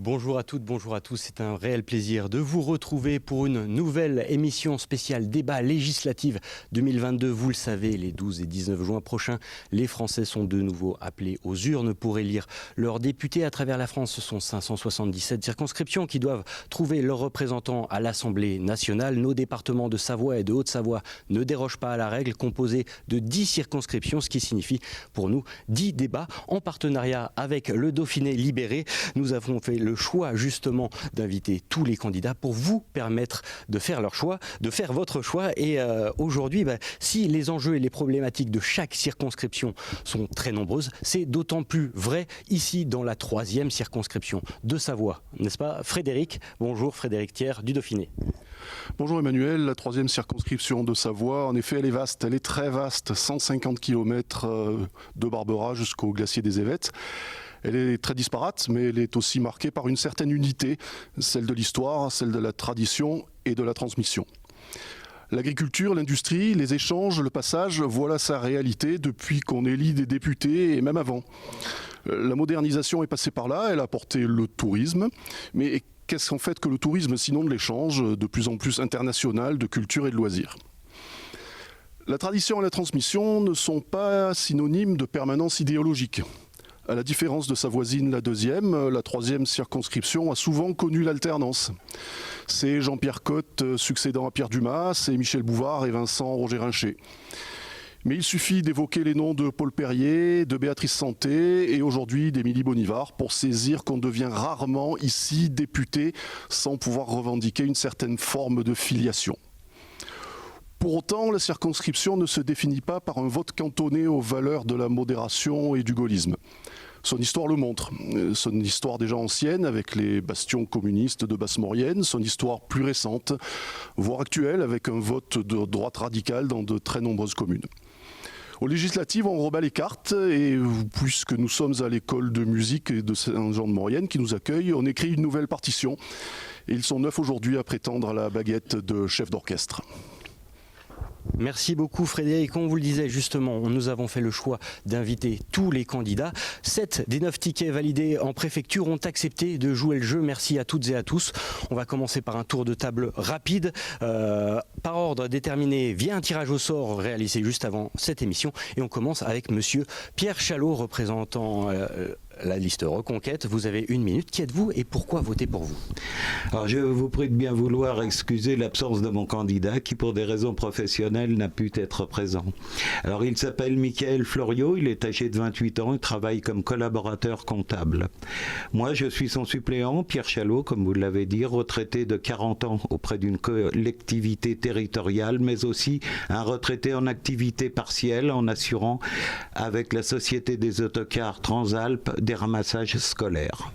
Bonjour à toutes, bonjour à tous. C'est un réel plaisir de vous retrouver pour une nouvelle émission spéciale débat législative 2022. Vous le savez, les 12 et 19 juin prochains, les Français sont de nouveau appelés aux urnes pour élire leurs députés à travers la France. Ce sont 577 circonscriptions qui doivent trouver leurs représentants à l'Assemblée nationale. Nos départements de Savoie et de Haute-Savoie ne dérogent pas à la règle, composée de 10 circonscriptions, ce qui signifie pour nous 10 débats en partenariat avec le Dauphiné libéré. Nous avons fait le choix justement d'inviter tous les candidats pour vous permettre de faire leur choix, de faire votre choix. Et aujourd'hui, si les enjeux et les problématiques de chaque circonscription sont très nombreuses, c'est d'autant plus vrai ici dans la 3e circonscription de Savoie, n'est-ce pas Frédéric? Bonjour Frédéric Thiers du Dauphiné. Bonjour Emmanuel, la 3e circonscription de Savoie, en effet elle est vaste, elle est très vaste, 150 km de Barbera jusqu'au glacier des Évêtes. Elle est très disparate, mais elle est aussi marquée par une certaine unité, celle de l'histoire, celle de la tradition et de la transmission. L'agriculture, l'industrie, les échanges, le passage, voilà sa réalité depuis qu'on élit des députés et même avant. La modernisation est passée par là, elle a apporté le tourisme, mais qu'est-ce qu'en fait que le tourisme sinon de l'échange de plus en plus international de culture et de loisirs? La tradition et la transmission ne sont pas synonymes de permanence idéologique. À la différence de sa voisine, la 2e, la 3e circonscription a souvent connu l'alternance. C'est Jean-Pierre Cotte succédant à Pierre Dumas, c'est Michel Bouvard et Vincent Roger-Rinchet. Mais il suffit d'évoquer les noms de Paul Perrier, de Béatrice Santé et aujourd'hui d'Émilie Bonivard pour saisir qu'on devient rarement ici député sans pouvoir revendiquer une certaine forme de filiation. Pour autant, la circonscription ne se définit pas par un vote cantonné aux valeurs de la modération et du gaullisme. Son histoire le montre. Son histoire déjà ancienne avec les bastions communistes de Basse-Maurienne, son histoire plus récente, voire actuelle avec un vote de droite radicale dans de très nombreuses communes. Aux législatives, on rebat les cartes et puisque nous sommes à l'école de musique de Saint-Jean-de-Maurienne qui nous accueille, on écrit une nouvelle partition. Et ils sont 9 aujourd'hui à prétendre à la baguette de chef d'orchestre. Merci beaucoup Frédéric. On vous le disait justement, nous avons fait le choix d'inviter tous les candidats. 7 des 9 tickets validés en préfecture ont accepté de jouer le jeu. Merci à toutes et à tous. On va commencer par un tour de table rapide, par ordre déterminé via un tirage au sort réalisé juste avant cette émission. Et on commence avec monsieur Pierre Chalot, représentant la liste Reconquête. Vous avez 1 minute. Qui êtes-vous et pourquoi voter pour vous? Alors je vous prie de bien vouloir excuser l'absence de mon candidat qui pour des raisons professionnelles n'a pu être présent. Alors il s'appelle Michael Floriot, il est âgé de 28 ans, il travaille comme collaborateur comptable. Moi je suis son suppléant, Pierre Chalot, comme vous l'avez dit, retraité de 40 ans auprès d'une collectivité territoriale, mais aussi un retraité en activité partielle en assurant avec la Société des autocars Transalpes des ramassages scolaires.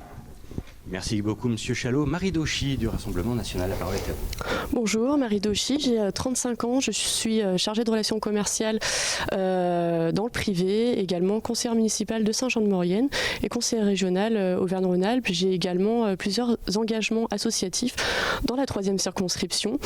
Merci beaucoup Monsieur Chalot. Marie Dauchy du Rassemblement National, la parole est à vous. Bonjour, Marie Dauchy, j'ai 35 ans, je suis chargée de relations commerciales dans le privé, également conseillère municipale de Saint-Jean-de-Maurienne et conseillère régionale Auvergne-Rhône-Alpes. J'ai également plusieurs engagements associatifs dans la 3e circonscription.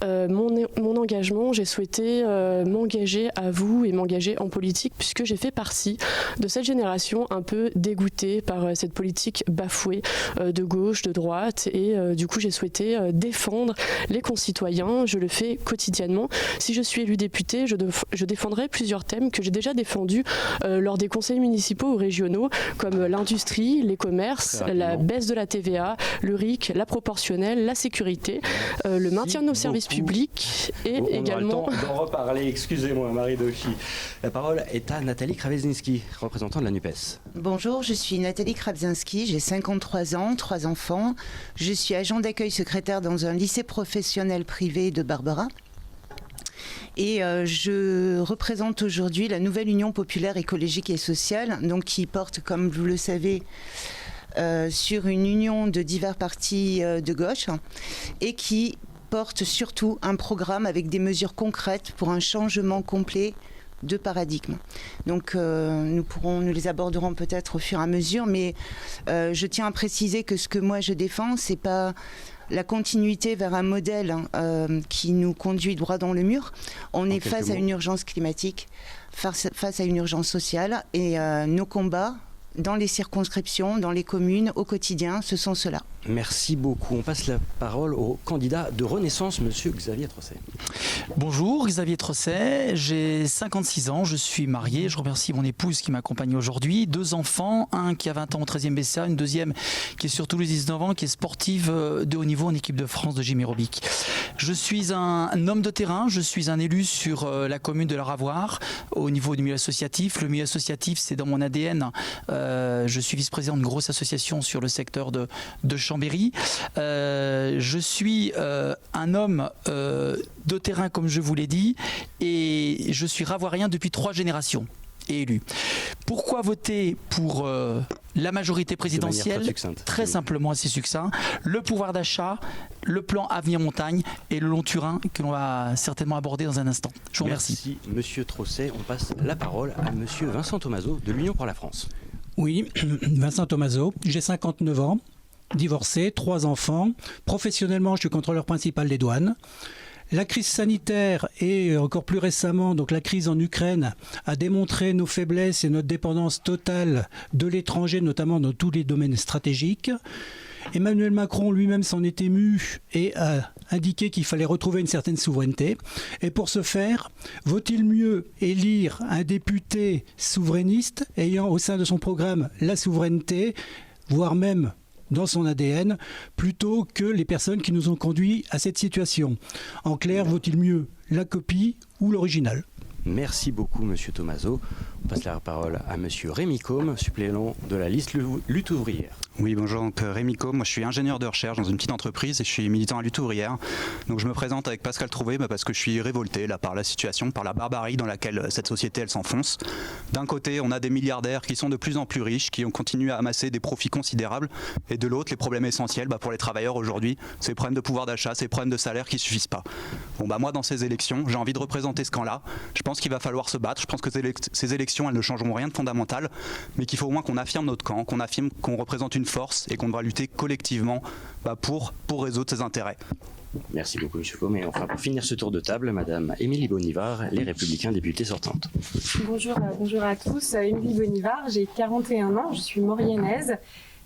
Mon engagement, j'ai souhaité m'engager à vous et m'engager en politique puisque j'ai fait partie de cette génération un peu dégoûtée par cette politique bafouée de gauche, de droite et du coup j'ai souhaité défendre les concitoyens, je le fais quotidiennement. Si je suis élue députée, je défendrai plusieurs thèmes que j'ai déjà défendus lors des conseils municipaux ou régionaux comme l'industrie, les commerces, la baisse de la TVA, le RIC, la proportionnelle, la sécurité, le maintien de nos services publics et également... On aura le temps d'en reparler, excusez-moi Marie Dauchy. La parole est à Nathalie Krawczynski, représentante de la NUPES. Bonjour, je suis Nathalie Krawczynski, j'ai 53 ans, 3 enfants. Je suis agent d'accueil secrétaire dans un lycée professionnel privé de Barbera. Et je représente aujourd'hui la nouvelle Union populaire écologique et sociale, donc qui porte, comme vous le savez, sur une union de divers partis de gauche et qui porte surtout un programme avec des mesures concrètes pour un changement complet de paradigme. Donc nous les aborderons peut-être au fur et à mesure, mais je tiens à préciser que ce que moi je défends, c'est pas la continuité vers un modèle qui nous conduit droit dans le mur. On est face à une urgence climatique, face à une urgence sociale, et nos combats dans les circonscriptions, dans les communes, au quotidien, ce sont ceux-là. Merci beaucoup. On passe la parole au candidat de Renaissance, monsieur Xavier Trosset. Bonjour, Xavier Trosset, j'ai 56 ans, je suis marié, je remercie mon épouse qui m'accompagne aujourd'hui, 2 enfants, un qui a 20 ans au 13e BCA, une deuxième qui est sur Toulouse 19 ans, qui est sportive de haut niveau en équipe de France de gym aérobique. Je suis un homme de terrain, je suis un élu sur la commune de la Ravoire au niveau du milieu associatif. Le milieu associatif, c'est dans mon ADN. Je suis vice-président d'une grosse association sur le secteur de Chambéry. Je suis un homme de terrain, comme je vous l'ai dit, et je suis ravoirien depuis 3 générations et élu. Pourquoi voter pour la majorité présidentielle? Très simplement, assez succinct. Le pouvoir d'achat, le plan Avenir Montagne et le long Turin que l'on va certainement aborder dans un instant. Je vous remercie. Merci, monsieur Trosset. On passe la parole à monsieur Vincent Thomazeau de l'Union pour la France. Oui, Vincent Thomazeau, j'ai 59 ans, divorcé, 3 enfants. Professionnellement, je suis contrôleur principal des douanes. La crise sanitaire et encore plus récemment, donc la crise en Ukraine, a démontré nos faiblesses et notre dépendance totale de l'étranger, notamment dans tous les domaines stratégiques. Emmanuel Macron lui-même s'en est ému et a indiqué qu'il fallait retrouver une certaine souveraineté. Et pour ce faire, vaut-il mieux élire un député souverainiste ayant au sein de son programme la souveraineté, voire même dans son ADN, plutôt que les personnes qui nous ont conduits à cette situation? En clair, vaut-il mieux la copie ou l'original? Merci beaucoup, monsieur Thomazeau. On passe la parole à monsieur Rémi Côme, suppléant de la liste Lutte ouvrière. Oui, bonjour, donc Rémi Côme, moi je suis ingénieur de recherche dans une petite entreprise et je suis militant à Lutte ouvrière. Donc je me présente avec Pascal Trouvé parce que je suis révolté là, par la situation, par la barbarie dans laquelle cette société elle s'enfonce. D'un côté, on a des milliardaires qui sont de plus en plus riches, qui ont continué à amasser des profits considérables, et de l'autre, les problèmes essentiels pour les travailleurs aujourd'hui, ces problèmes de pouvoir d'achat, ces problèmes de salaire qui ne suffisent pas. Bon, moi dans ces élections, j'ai envie de représenter ce camp-là. Je pense qu'il va falloir se battre, je pense que ces élections elles ne changeront rien de fondamental, mais qu'il faut au moins qu'on affirme notre camp, qu'on affirme qu'on représente une force et qu'on devra lutter collectivement pour résoudre ses intérêts. Merci beaucoup, M. Côme. Et enfin, pour finir ce tour de table, Madame Émilie Bonivard, Les Républicains, députée sortante. Bonjour à tous. Émilie Bonivard, j'ai 41 ans, je suis mauriennaise.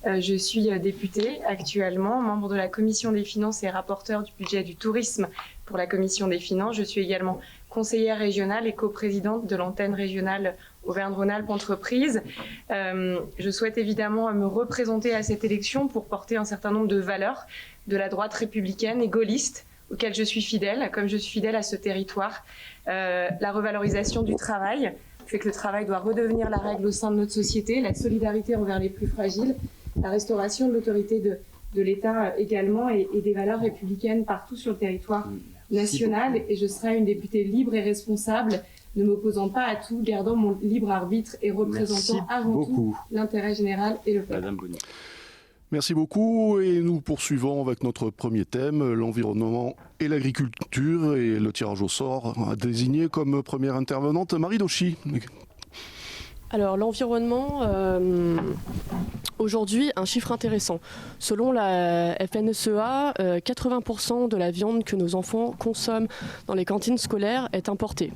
Je suis députée actuellement, membre de la Commission des finances et rapporteur du budget du tourisme pour la Commission des finances. Je suis également conseillère régionale et coprésidente de l'antenne régionale Auvergne-Rhône-Alpes Entreprises. Je souhaite évidemment me représenter à cette élection pour porter un certain nombre de valeurs de la droite républicaine et gaulliste auxquelles je suis fidèle, comme je suis fidèle à ce territoire. La revalorisation du travail fait que le travail doit redevenir la règle au sein de notre société, la solidarité envers les plus fragiles, la restauration de l'autorité de l'État également et des valeurs républicaines partout sur le territoire national. Et je serai une députée libre et responsable, ne m'opposant pas à tout, gardant mon libre arbitre et représentant avant tout l'intérêt général et le peuple. Madame Bonny. Merci beaucoup et nous poursuivons avec notre premier thème, l'environnement et l'agriculture, et le tirage au sort a désigné comme première intervenante Marie Dauchy. Alors l'environnement, aujourd'hui, un chiffre intéressant. Selon la FNSEA, 80% de la viande que nos enfants consomment dans les cantines scolaires est importée.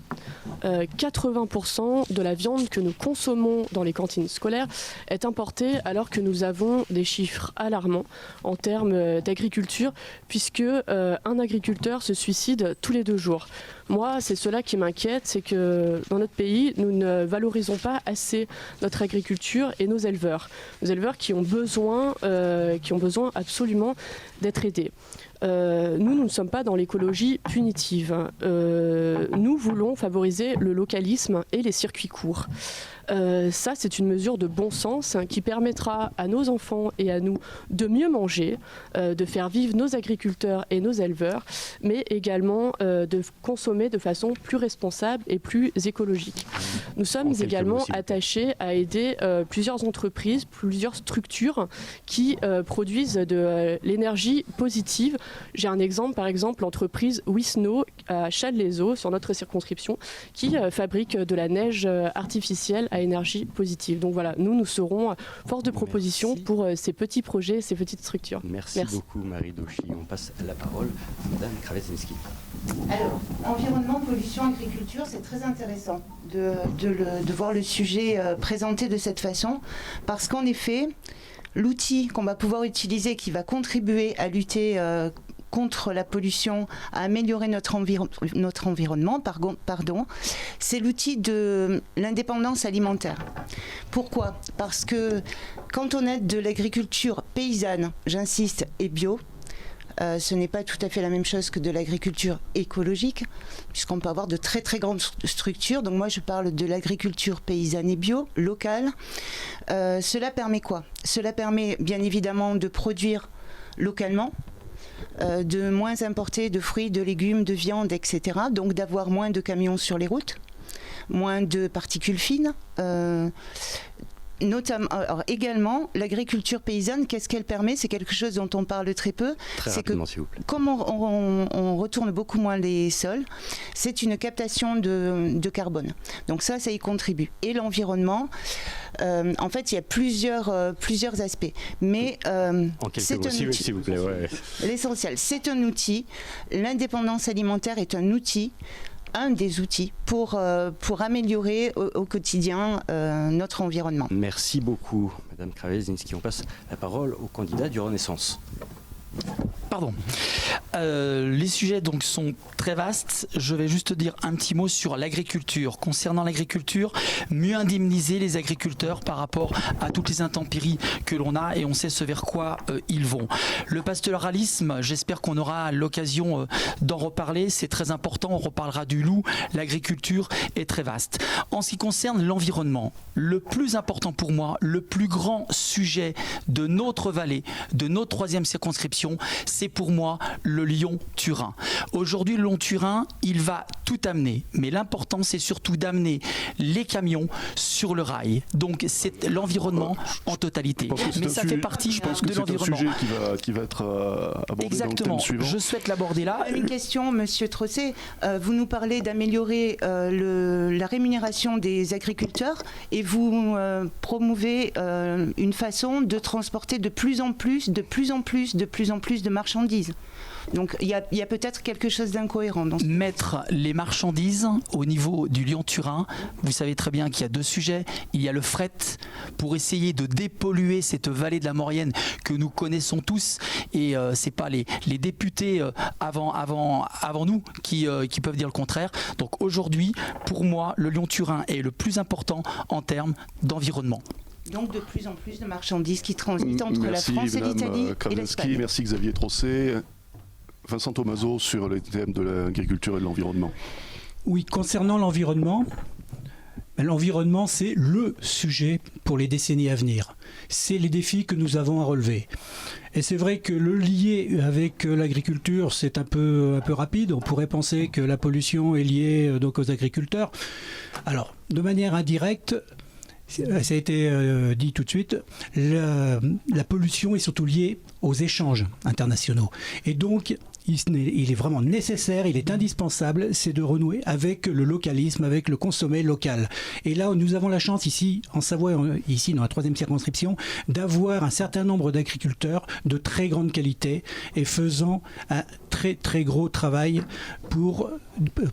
80% de la viande que nous consommons dans les cantines scolaires est importée, alors que nous avons des chiffres alarmants en termes d'agriculture, puisque un agriculteur se suicide tous les 2 jours. Moi, c'est cela qui m'inquiète, c'est que dans notre pays, nous ne valorisons pas assez notre agriculture et nos éleveurs. Nos éleveurs qui ont besoin absolument d'être aidés. Nous ne sommes pas dans l'écologie punitive. Nous voulons favoriser le localisme et les circuits courts. Ça, c'est une mesure de bon sens qui permettra à nos enfants et à nous de mieux manger, de faire vivre nos agriculteurs et nos éleveurs, mais également de consommer de façon plus responsable et plus écologique. Nous sommes également attachés à aider plusieurs entreprises, plusieurs structures qui produisent de l'énergie positive. J'ai un exemple, par exemple, l'entreprise Wisno à Challes-les-Eaux, sur notre circonscription, qui fabrique de la neige artificielle à à énergie positive. Donc voilà, nous serons force de proposition pour ces petits projets, ces petites structures. Merci beaucoup Marie Dauchy. On passe la parole à Madame Kravezinski. Alors, environnement, pollution, agriculture, c'est très intéressant de voir le sujet présenté de cette façon, parce qu'en effet, l'outil qu'on va pouvoir utiliser qui va contribuer à lutter contre la pollution, à améliorer notre environnement, c'est l'outil de l'indépendance alimentaire. Pourquoi ? Parce que quand on est de l'agriculture paysanne, j'insiste, et bio, ce n'est pas tout à fait la même chose que de l'agriculture écologique, puisqu'on peut avoir de très très grandes structures. Donc moi je parle de l'agriculture paysanne et bio, locale. Cela permet quoi ? Cela permet bien évidemment de produire localement, de moins importer de fruits, de légumes, de viande, etc. Donc d'avoir moins de camions sur les routes, moins de particules fines. Notamment, alors également, l'agriculture paysanne, qu'est-ce qu'elle permet ? C'est quelque chose dont on parle très peu. Très c'est rapidement, que, s'il vous plaît. comme on retourne beaucoup moins les sols, c'est une captation de carbone. Donc ça y contribue. Et l'environnement, en fait, il y a plusieurs aspects. Mais En quelques mots, s'il vous plaît. Ouais. L'essentiel, c'est un outil. L'indépendance alimentaire est un des outils pour améliorer au quotidien notre environnement. Merci beaucoup, Madame Kravezinski. On passe la parole au candidat du Renaissance. Pardon. Les sujets donc sont très vastes. Je vais juste dire un petit mot sur l'agriculture. Concernant l'agriculture, mieux indemniser les agriculteurs par rapport à toutes les intempéries que l'on a, et on sait ce vers quoi ils vont. Le pastoralisme, j'espère qu'on aura l'occasion d'en reparler. C'est très important. On reparlera du loup. L'agriculture est très vaste. En ce qui concerne l'environnement, le plus important pour moi, le plus grand sujet de notre vallée, de notre 3e circonscription, c'est pour moi le Lyon-Turin. Aujourd'hui, le Lyon-Turin, il va tout amener. Mais l'important, c'est surtout d'amener les camions sur le rail. Donc, c'est l'environnement en totalité. Mais ça fait partie de l'environnement. C'est un sujet qui va être abordé. Exactement. Dans le thème suivant. Je souhaite l'aborder là. Une question, Monsieur Trosset. Vous nous parlez d'améliorer la rémunération des agriculteurs et vous promouvez une façon de transporter de plus en plus de marchandises. Donc il y a peut-être quelque chose d'incohérent dans ce... Mettre les marchandises au niveau du Lyon-Turin, vous savez très bien qu'il y a 2 sujets. Il y a le fret pour essayer de dépolluer cette vallée de la Maurienne que nous connaissons tous, et c'est pas les députés avant nous qui peuvent dire le contraire. Donc aujourd'hui, pour moi, le Lyon-Turin est le plus important en termes d'environnement. Donc de plus en plus de marchandises qui transitent entre la France et l'Italie et l'Espagne. Merci Xavier Trosset. Vincent Thomazeau sur les thèmes de l'agriculture et de l'environnement. Oui, concernant l'environnement, c'est le sujet pour les décennies à venir. C'est les défis que nous avons à relever. Et c'est vrai que le lier avec l'agriculture, c'est un peu rapide. On pourrait penser que la pollution est liée donc aux agriculteurs. Alors, de manière indirecte, ça a été dit tout de suite, la pollution est surtout liée aux échanges internationaux. Et donc, il est vraiment nécessaire, il est indispensable, c'est de renouer avec le localisme, avec le consommé local. Et là, nous avons la chance ici, en Savoie, ici dans la 3e circonscription, d'avoir un certain nombre d'agriculteurs de très grande qualité et faisant un très très gros travail pour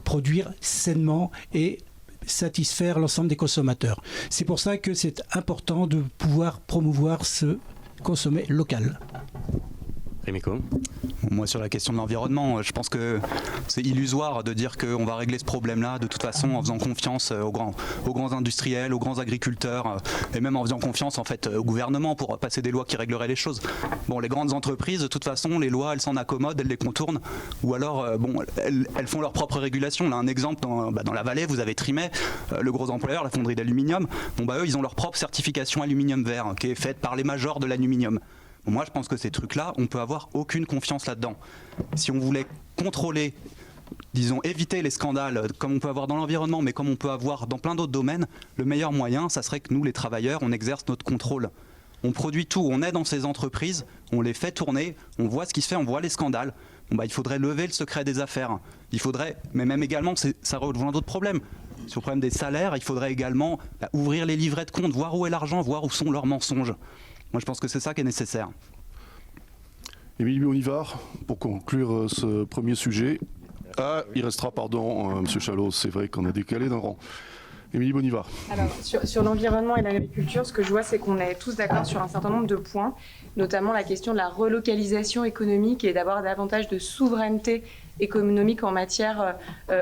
produire sainement et satisfaire l'ensemble des consommateurs. C'est pour ça que c'est important de pouvoir promouvoir ce consommé local. Moi, sur la question de l'environnement, je pense que c'est illusoire de dire qu'on va régler ce problème-là de toute façon en faisant confiance aux grands industriels, aux grands agriculteurs, et même en faisant confiance en fait au gouvernement pour passer des lois qui régleraient les choses. Bon, les grandes entreprises, de toute façon, les lois, elles s'en accommodent, elles les contournent, ou alors, elles font leur propre régulation. Là, un exemple, dans la vallée, vous avez Trimet, le gros employeur, la fonderie d'aluminium. Eux, ils ont leur propre certification aluminium vert, qui est faite par les majors de l'aluminium. Moi, je pense que ces trucs-là, on peut avoir aucune confiance là-dedans. Si on voulait contrôler, disons, éviter les scandales, comme on peut avoir dans l'environnement, mais comme on peut avoir dans plein d'autres domaines, le meilleur moyen, ça serait que nous, les travailleurs, on exerce notre contrôle. On produit tout, on est dans ces entreprises, on les fait tourner, on voit ce qui se fait, on voit les scandales. Il faudrait lever le secret des affaires. Il faudrait, mais même également, ça rejoint d'autres problèmes. Sur le problème des salaires, il faudrait également ouvrir les livrets de compte, voir où est l'argent, voir où sont leurs mensonges. Moi, je pense que c'est ça qui est nécessaire. Émilie Bonivard, pour conclure ce premier sujet. Ah, il restera, pardon, Monsieur Chalot, c'est vrai qu'on a décalé d'un rang. Émilie Bonivard. Alors, sur l'environnement et l'agriculture, ce que je vois, c'est qu'on est tous d'accord sur un certain nombre de points, notamment la question de la relocalisation économique et d'avoir davantage de souveraineté économique en matière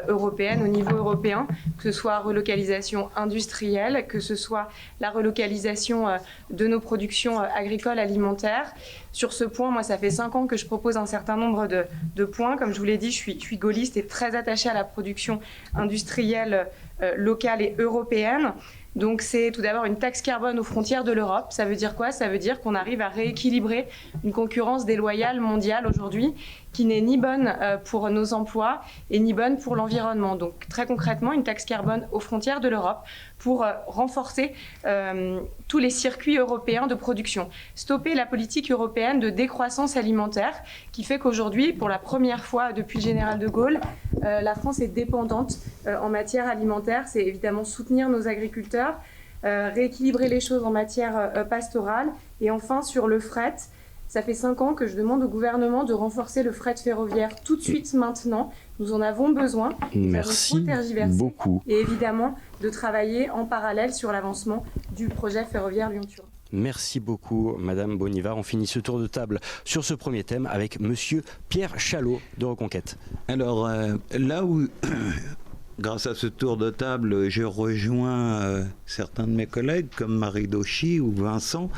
européenne, au niveau européen, que ce soit relocalisation industrielle, que ce soit la relocalisation de nos productions agricoles, alimentaires. Sur ce point, moi, ça fait 5 ans que je propose un certain nombre de points. Comme je vous l'ai dit, je suis gaulliste et très attachée à la production industrielle locale et européenne. Donc c'est tout d'abord une taxe carbone aux frontières de l'Europe. Ça veut dire quoi? Ça veut dire qu'on arrive à rééquilibrer une concurrence déloyale mondiale aujourd'hui qui n'est ni bonne pour nos emplois et ni bonne pour l'environnement. Donc très concrètement, une taxe carbone aux frontières de l'Europe pour renforcer tous les circuits européens de production. Stopper la politique européenne de décroissance alimentaire qui fait qu'aujourd'hui, pour la première fois depuis le général de Gaulle, la France est dépendante en matière alimentaire. C'est évidemment soutenir nos agriculteurs, rééquilibrer les choses en matière pastorale. Et enfin, sur le fret, ça fait 5 ans que je demande au gouvernement de renforcer le fret ferroviaire tout de suite maintenant. Nous en avons besoin. Merci beaucoup. Et évidemment, de travailler en parallèle sur l'avancement du projet ferroviaire Lyon-Turin. Merci beaucoup, Madame Bonivard. On finit ce tour de table sur ce premier thème avec Monsieur Pierre Chalot de Reconquête. Alors, là où, grâce à ce tour de table, je rejoins certains de mes collègues comme Marie Dauchy ou Vincent.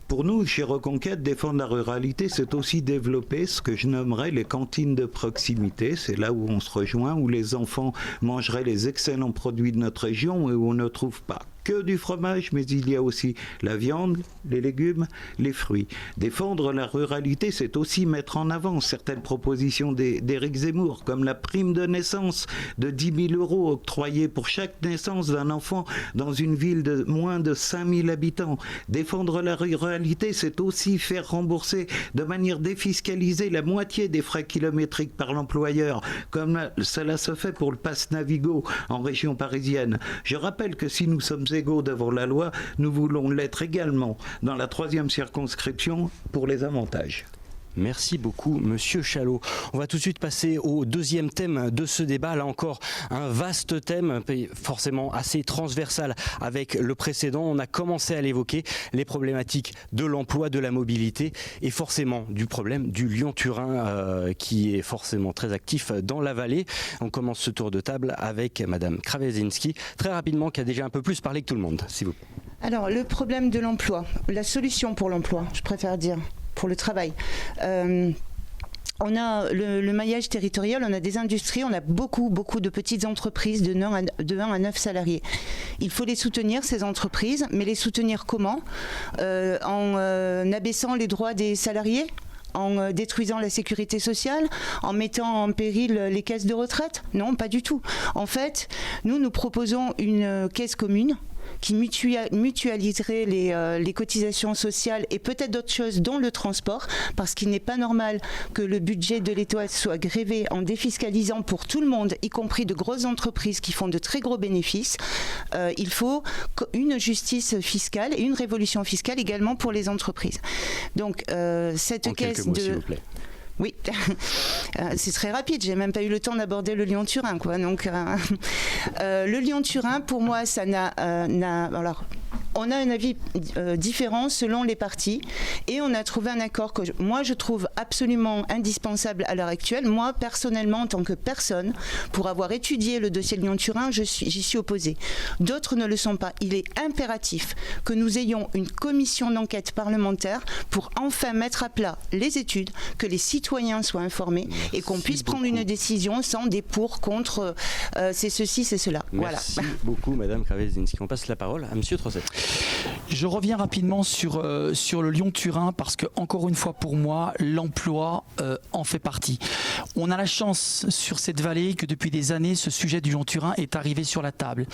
Pour nous, chez Reconquête, défendre la ruralité, c'est aussi développer ce que je nommerais les cantines de proximité. C'est là où on se rejoint, où les enfants mangeraient les excellents produits de notre région et où on ne trouve pas que du fromage, mais il y a aussi la viande, les légumes, les fruits. Défendre la ruralité, c'est aussi mettre en avant certaines propositions d'Éric Zemmour, comme la prime de naissance de 10 000 € octroyée pour chaque naissance d'un enfant dans une ville de moins de 5 000 habitants. Défendre la ruralité, c'est aussi faire rembourser de manière défiscalisée la moitié des frais kilométriques par l'employeur, comme cela se fait pour le pass Navigo en région parisienne. Je rappelle que si nous sommes égaux devant la loi, nous voulons l'être également dans la 3e circonscription pour les avantages. Merci beaucoup, Monsieur Chalot. On va tout de suite passer au deuxième thème de ce débat. Là encore, un vaste thème, forcément assez transversal avec le précédent. On a commencé à l'évoquer, les problématiques de l'emploi, de la mobilité et forcément du problème du Lyon-Turin qui est forcément très actif dans la vallée. On commence ce tour de table avec Madame Krawezinski, très rapidement, qui a déjà un peu plus parlé que tout le monde, s'il vous plaît. Alors, le problème de l'emploi, la solution pour l'emploi, je préfère dire, pour le travail. On a le maillage territorial, on a des industries, on a beaucoup de petites entreprises de 1 à 9 salariés. Il faut les soutenir, ces entreprises, mais les soutenir comment? En abaissant les droits des salariés? En détruisant la sécurité sociale, en mettant en péril les caisses de retraite? Non, pas du tout. En fait, nous proposons une caisse commune qui mutualiserait les cotisations sociales et peut-être d'autres choses, dont le transport, parce qu'il n'est pas normal que le budget de l'État soit grévé en défiscalisant pour tout le monde, y compris de grosses entreprises qui font de très gros bénéfices. Il faut une justice fiscale et une révolution fiscale également pour les entreprises. Donc, cette en caisse quelques mots, de... s'il vous plaît. Oui, c'est très rapide, j'ai même pas eu le temps d'aborder le Lyon-Turin, quoi. Donc, le Lyon-Turin, pour moi, ça alors, on a un avis différent selon les partis et on a trouvé un accord que moi je trouve absolument indispensable à l'heure actuelle. Moi, personnellement, en tant que personne, pour avoir étudié le dossier Lyon-Turin, j'y suis opposée. D'autres ne le sont pas. Il est impératif que nous ayons une commission d'enquête parlementaire pour enfin mettre à plat les études, que les citoyens soient informés et qu'on puisse prendre une décision sans des pour, contre, c'est ceci, c'est cela. Merci beaucoup, Madame Krawezinski. On passe la parole à Monsieur Trocet. Je reviens rapidement sur le Lyon-Turin parce que, encore une fois, pour moi, l'emploi en fait partie. On a la chance sur cette vallée que depuis des années, ce sujet du Lyon-Turin est arrivé sur la table.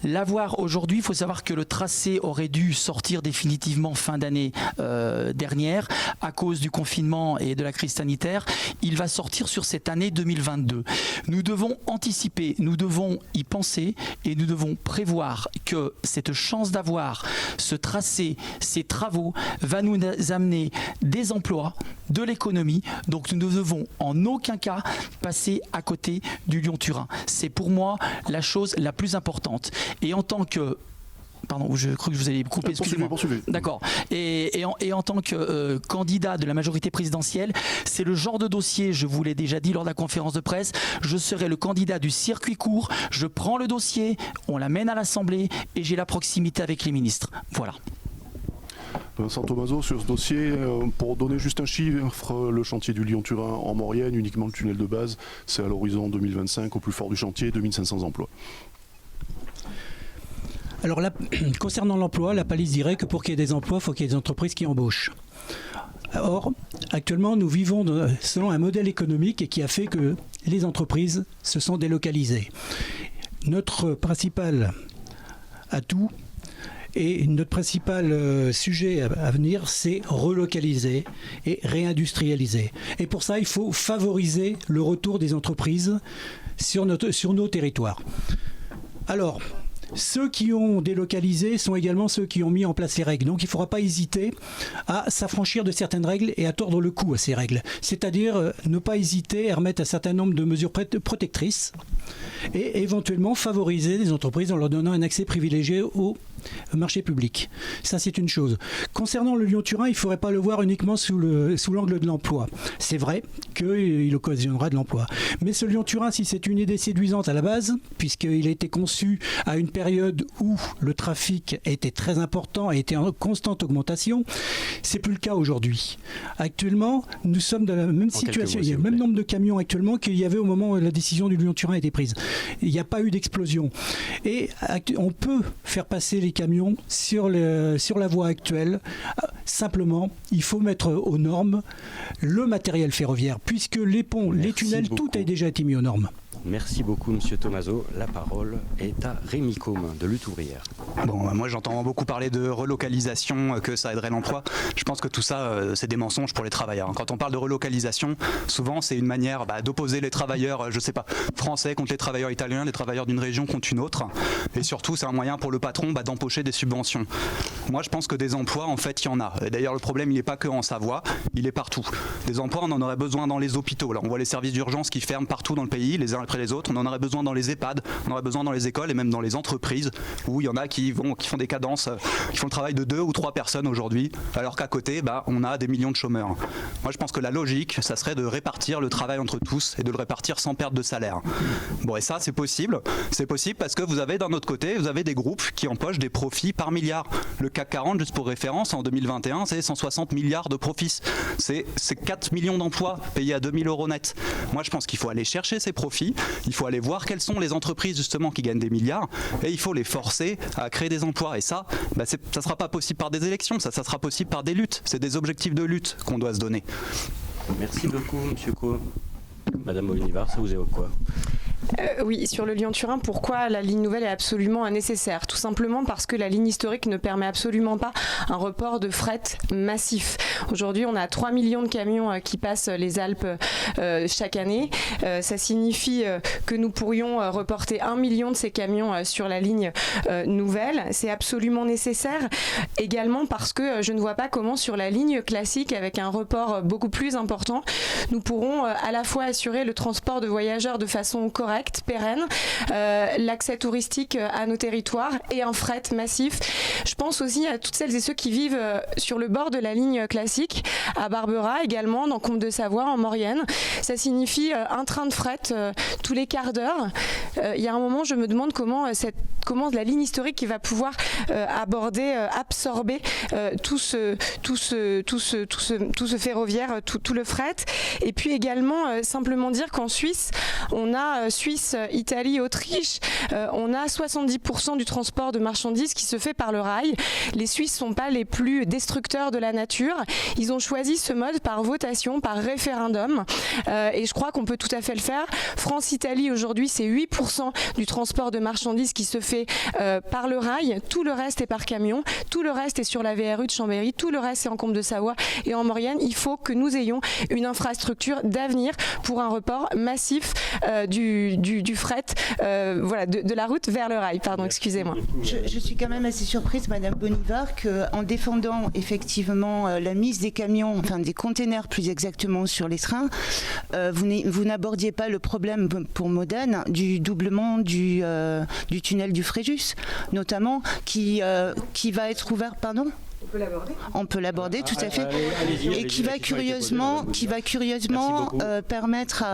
L'avoir aujourd'hui, il faut savoir que le tracé aurait dû sortir définitivement fin d'année dernière à cause du confinement et de la crise sanitaire. Il va sortir sur cette année 2022. Nous devons anticiper, nous devons y penser et nous devons prévoir que cette chance d'avoir ce tracé, ces travaux, va nous amener des emplois, de l'économie. Donc nous ne devons en aucun cas passer à côté du Lyon-Turin. C'est pour moi la chose la plus importante. Et en tant que... Pardon, je crois que je vous allez couper, excusez-moi. D'accord. Et en tant que candidat de la majorité présidentielle, c'est le genre de dossier, je vous l'ai déjà dit lors de la conférence de presse, je serai le candidat du circuit court, je prends le dossier, on l'amène à l'Assemblée et j'ai la proximité avec les ministres. Voilà. Vincent Thomazeau, sur ce dossier, pour donner juste un chiffre, le chantier du Lyon-Turin en Maurienne, uniquement le tunnel de base, c'est à l'horizon 2025, au plus fort du chantier, 2500 emplois. Alors là, concernant l'emploi, la palisse dirait que pour qu'il y ait des emplois, il faut qu'il y ait des entreprises qui embauchent. Or, actuellement, nous vivons selon un modèle économique qui a fait que les entreprises se sont délocalisées. Notre principal atout et notre principal sujet à venir, c'est relocaliser et réindustrialiser. Et pour ça, il faut favoriser le retour des entreprises sur nos territoires. Alors, ceux qui ont délocalisé sont également ceux qui ont mis en place les règles. Donc il ne faudra pas hésiter à s'affranchir de certaines règles et à tordre le cou à ces règles. C'est-à-dire ne pas hésiter à remettre un certain nombre de mesures protectrices et éventuellement favoriser les entreprises en leur donnant un accès privilégié au marché public. Ça, c'est une chose. Concernant le Lyon-Turin, il ne faudrait pas le voir uniquement sous l'angle de l'emploi. C'est vrai qu'il occasionnera de l'emploi. Mais ce Lyon-Turin, si c'est une idée séduisante à la base, puisqu'il a été conçu à une période où le trafic était très important et était en constante augmentation, c'est plus le cas aujourd'hui. Actuellement, nous sommes dans la même situation. Il y a le même nombre de camions actuellement qu'il y avait au moment où la décision du Lyon-Turin a été prise. Il n'y a pas eu d'explosion. Et on peut faire passer les camions sur la voie actuelle. Simplement, il faut mettre aux normes le matériel ferroviaire, puisque les ponts, les tunnels, tout a déjà été mis aux normes. Merci beaucoup, Monsieur Thomazeau. La parole est à Rémi Côme de Lutte ouvrière. Bon, moi j'entends beaucoup parler de relocalisation, que ça aiderait l'emploi. Je pense que tout ça, c'est des mensonges pour les travailleurs. Quand on parle de relocalisation, souvent c'est une manière d'opposer les travailleurs, je sais pas, français contre les travailleurs italiens, les travailleurs d'une région contre une autre. Et surtout, c'est un moyen pour le patron d'empocher des subventions. Moi, je pense que des emplois, en fait, il y en a. Et d'ailleurs, le problème, il n'est pas que en Savoie, il est partout. Des emplois, on en aurait besoin dans les hôpitaux. Là, on voit les services d'urgence qui ferment partout dans le pays, les uns après les autres. On en aurait besoin dans les EHPAD, on en aurait besoin dans les écoles et même dans les entreprises où il y en a qui font des cadences, qui font le travail de 2 ou 3 personnes aujourd'hui, alors qu'à côté, on a des millions de chômeurs. Moi, je pense que la logique, ça serait de répartir le travail entre tous et de le répartir sans perte de salaire. Bon, et ça, c'est possible. C'est possible parce que vous avez d'un autre côté, vous avez des groupes qui empochent des profits par milliard. Le CAC 40, juste pour référence, en 2021, c'est 160 milliards de profits. C'est 4 millions d'emplois payés à 2000 € net. Moi, je pense qu'il faut aller chercher ces profits. Il faut aller voir quelles sont les entreprises justement qui gagnent des milliards et il faut les forcer à créer des emplois. Et ça, ça ne sera pas possible par des élections, ça sera possible par des luttes. C'est des objectifs de lutte qu'on doit se donner. Merci beaucoup, Monsieur Côme. Madame Bonivar, ça vous évoque quoi ? Oui, sur le Lyon-Turin, pourquoi la ligne nouvelle est absolument nécessaire ? Tout simplement parce que la ligne historique ne permet absolument pas un report de fret massif. Aujourd'hui, on a 3 millions de camions qui passent les Alpes chaque année. Ça signifie que nous pourrions reporter 1 million de ces camions sur la ligne nouvelle. C'est absolument nécessaire. Également parce que je ne vois pas comment sur la ligne classique, avec un report beaucoup plus important, nous pourrons à la fois assurer le transport de voyageurs de façon correcte, pérenne, l'accès touristique à nos territoires et un fret massif. Je pense aussi à toutes celles et ceux qui vivent sur le bord de la ligne classique, à Barbera également, dans Comte de Savoie, en Maurienne. Ça signifie un train de fret tous les quarts d'heure. Il y a un moment, je me demande comment la ligne historique va pouvoir absorber tout ce ferroviaire, tout le fret. Et puis également, simplement dire qu'en Suisse, on a Suisse, Italie, Autriche, on a 70% du transport de marchandises qui se fait par le rail. Les Suisses ne sont pas les plus destructeurs de la nature. Ils ont choisi ce mode par votation, par référendum. Et je crois qu'on peut tout à fait le faire. France-Italie, aujourd'hui, c'est 8% du transport de marchandises qui se fait par le rail. Tout le reste est par camion. Tout le reste est sur la VRU de Chambéry. Tout le reste est en Combe de Savoie et en Maurienne. Il faut que nous ayons une infrastructure d'avenir pour un report massif du fret, de la route vers le rail. Pardon, excusez-moi. Je suis quand même assez surprise, Madame Bonivard, qu'en défendant effectivement la mise des camions, enfin des containers plus exactement sur les trains, vous n'abordiez pas le problème pour Modane du doublement du tunnel du Fréjus, notamment qui va être ouvert, pardon ? On peut l'aborder, tout à fait. Et qui va curieusement permettre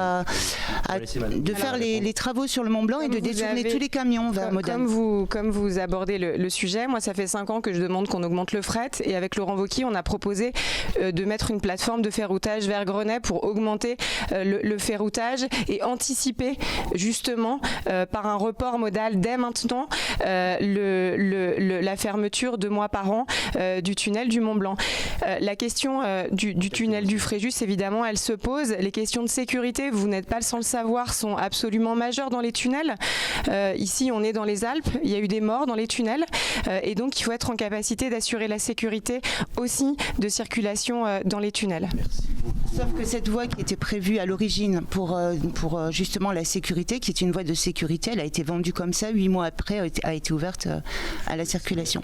de faire les travaux sur le Mont Blanc et de détourner tous les camions vers Modane. Comme vous abordez le sujet, moi ça fait 5 ans que je demande qu'on augmente le fret et avec Laurent Wauquiez, on a proposé de mettre une plateforme de ferroutage vers Grenay pour augmenter le ferroutage et anticiper justement par un report modal dès maintenant la fermeture 2 mois par an du tunnel du Mont Blanc. La question du tunnel du Fréjus, évidemment, elle se pose. Les questions de sécurité, vous n'êtes pas sans le savoir, sont absolument majeures dans les tunnels. Ici, on est dans les Alpes, il y a eu des morts dans les tunnels et donc il faut être en capacité d'assurer la sécurité aussi de circulation dans les tunnels. Sauf que cette voie qui était prévue à l'origine pour justement la sécurité, qui est une voie de sécurité, elle a été vendue comme ça, 8 mois après, a été ouverte à la circulation.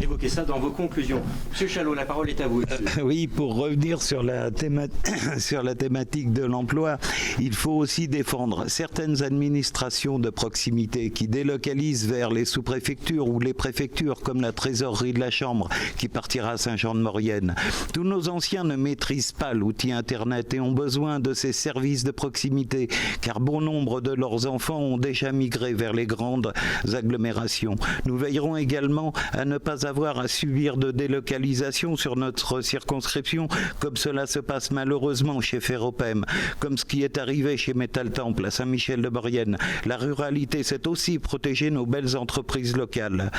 Évoquez ça dans vos conclusions. Monsieur Chalot, la parole est à vous. Oui, pour revenir sur la thématique de l'emploi, il faut aussi défendre certaines administrations de proximité qui délocalisent vers les sous-préfectures ou les préfectures, comme la trésorerie de la Chambre qui partira à Saint-Jean-de-Maurienne. Tous nos anciens ne maîtrisent pas l'outil Internet et ont besoin de ces services de proximité, car bon nombre de leurs enfants ont déjà migré vers les grandes agglomérations. Nous veillerons également à ne pas avoir à subir de délocalisation sur notre circonscription, comme cela se passe malheureusement chez Ferropem, comme ce qui est arrivé chez Métal Temple à Saint-Michel-de-Maurienne. La ruralité, c'est aussi protéger nos belles entreprises locales.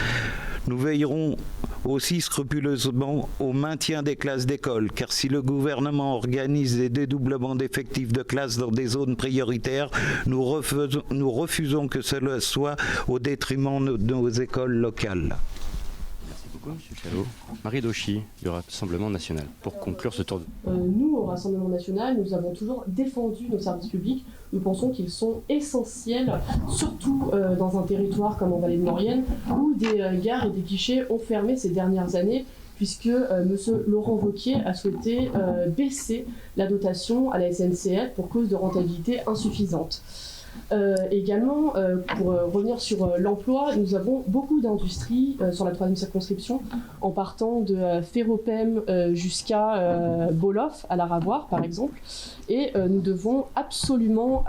Nous veillerons aussi scrupuleusement au maintien des classes d'école, car si le gouvernement organise des dédoublements d'effectifs de classes dans des zones prioritaires, nous refusons que cela soit au détriment de nos écoles locales. Monsieur Chalot. Marie Dauchy, du Rassemblement national, pour conclure ce tour de... Nous, au Rassemblement national, nous avons toujours défendu nos services publics. Nous pensons qu'ils sont essentiels, surtout dans un territoire comme en Vallée de Maurienne, où des gares et des guichets ont fermé ces dernières années, puisque M. Laurent Wauquiez a souhaité baisser la dotation à la SNCF pour cause de rentabilité insuffisante. Également, pour revenir sur l'emploi, nous avons beaucoup d'industries sur la 3e circonscription, en partant de Ferropem jusqu'à Bolof, à la Ravoire par exemple, et nous devons absolument